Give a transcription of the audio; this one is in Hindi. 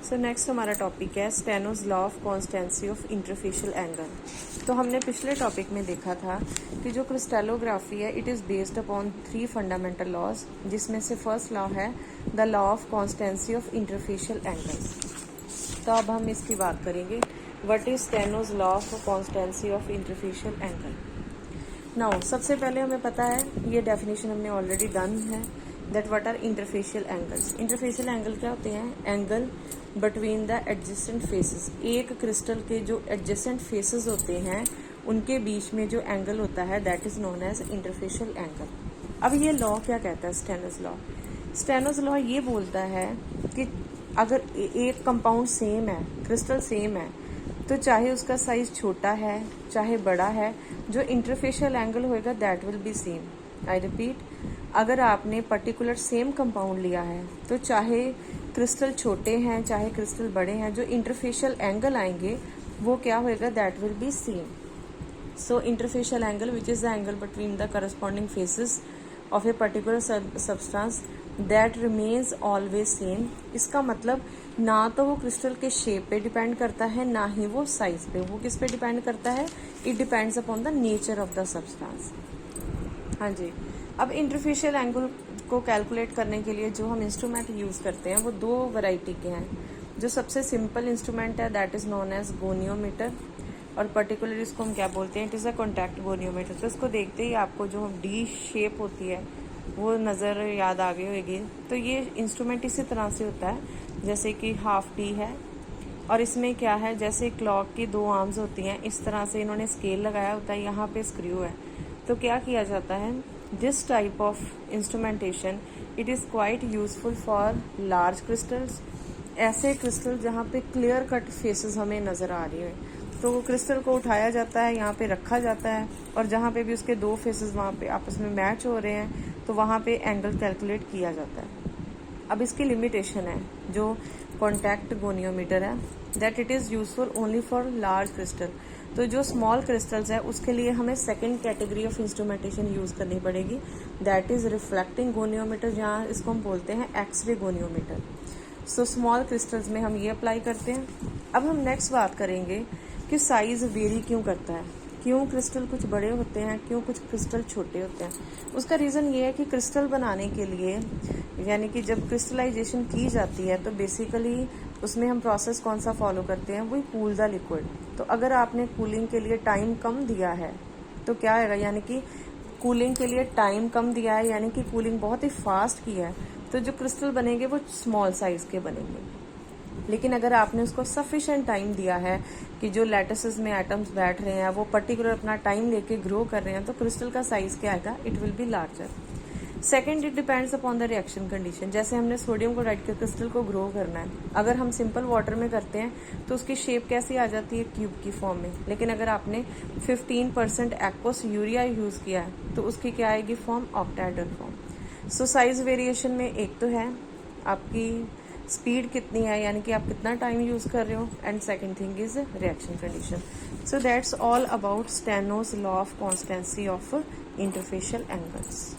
सो नेक्स्ट हमारा टॉपिक है Steno's law of constancy of interfacial angle. तो हमने पिछले टॉपिक में देखा था कि जो क्रिस्टलोग्राफी है it is based upon 3 fundamental laws, जिसमें से फर्स्ट लॉ है the law of constancy of interfacial angles. तो अब हम इसकी बात करेंगे, what is Steno's law of constancy of interfacial angle. Now सबसे पहले हमें पता है, ये डेफिनेशन हमने ऑलरेडी डन है, that what are interfacial angles. Interfacial angle क्या होते हैं? Angle between the adjacent faces. एक क्रिस्टल के जो एडजेसेंट फेसेस होते हैं उनके बीच में जो एंगल होता है that is known as interfacial angle. अब ये लॉ क्या कहता है? Steno's law. स्टेनोज लॉ ये बोलता है कि अगर एक कंपाउंड सेम है, क्रिस्टल सेम है, तो चाहे उसका साइज छोटा है चाहे बड़ा है, जो इंटरफेशियल एंगल होएगा that will be same. I repeat, अगर आपने पर्टिकुलर सेम कंपाउंड लिया है तो चाहे क्रिस्टल छोटे हैं चाहे क्रिस्टल बड़े हैं, जो इंटरफेशियल एंगल आएंगे वो क्या होएगा? That will be same. So interfacial angle which is the angle between the corresponding faces of a particular substance that remains always same. इसका मतलब ना तो वो क्रिस्टल के शेप पे डिपेंड करता है ना ही वो साइज पे। वो किस पे डिपेंड करता है? It depends upon the nature of the substance. हाँ जी। अब इंटरफेशियल एंगल को कैलकुलेट करने के लिए जो हम इंस्ट्रूमेंट यूज़ करते हैं वो 2 वैरायटी के हैं। जो सबसे सिंपल इंस्ट्रूमेंट है that is known as goniometer, और पर्टिकुलर इसको हम क्या बोलते हैं? It is a contact goniometer. तो इसको देखते ही आपको जो डी शेप होती है वो नज़र याद आ गई होगी। तो ये इंस्ट्रूमेंट इसी तरह से होता है जैसे कि हाफ डी है, और इसमें क्या है, जैसे क्लॉक की 2 आर्म्स होती हैं इस तरह से इन्होंने स्केल लगाया होता है, यहाँ पे स्क्रू है। तो क्या किया जाता है, this type of instrumentation it is quite useful for large crystals. ऐसे क्रिस्टल जहाँ पे क्लियर कट फेसेस हमें नज़र आ रही है, तो वो क्रिस्टल को उठाया जाता है, यहाँ पे रखा जाता है, और जहाँ पे भी उसके 2 फेसेस वहाँ पे आपस में मैच हो रहे हैं तो वहाँ पे एंगल कैलकुलेट किया जाता है। अब इसकी लिमिटेशन है जो कॉन्टैक्ट गोनियोमीटर है, that it is useful only for large crystal. तो जो स्मॉल क्रिस्टल्स है उसके लिए हमें second category of instrumentation use करनी पड़ेगी, दैट इज़ रिफ्लेक्टिंग गोनियोमीटर, जहाँ इसको हम बोलते हैं X ray goniometer. So small crystals में हम ये अप्लाई करते हैं। अब हम नेक्स्ट बात करेंगे कि साइज़ वेरी क्यों करता है, क्यों क्रिस्टल कुछ बड़े होते हैं, क्यों कुछ क्रिस्टल छोटे होते हैं। उसका रीज़न ये है कि क्रिस्टल बनाने के लिए, यानी कि जब क्रिस्टलाइजेशन की जाती है तो बेसिकली उसमें हम प्रोसेस कौन सा फॉलो करते हैं? वही कूल द लिक्विड। तो अगर आपने कूलिंग के लिए टाइम कम दिया है तो क्या आएगा, यानी कि कूलिंग के लिए टाइम कम दिया है, यानी कि कूलिंग बहुत ही फास्ट की है, तो जो क्रिस्टल बनेंगे वो स्मॉल साइज के बनेंगे। लेकिन अगर आपने उसको सफिशिएंट टाइम दिया है कि जो लैटिसेस में एटम्स बैठ रहे हैं वो पर्टिकुलर अपना टाइम लेके ग्रो कर रहे हैं, तो क्रिस्टल का साइज क्या आएगा? It will be larger. Second, it depends upon the reaction condition. जैसे हमने सोडियम क्लोराइड के क्रिस्टल को ग्रो करना है, अगर हम सिंपल वाटर में करते हैं तो उसकी शेप कैसी आ जाती है? क्यूब की फॉर्म में। लेकिन अगर आपने 15% एक्वस यूरिया यूज़ किया है तो उसकी क्या आएगी form? Octahedral form. So size variation में एक तो है आपकी स्पीड कितनी है, यानी कि आप कितना टाइम यूज़ कर रहे हो, and second thing is reaction condition. So that's all about Steno's law of constancy of interfacial angles.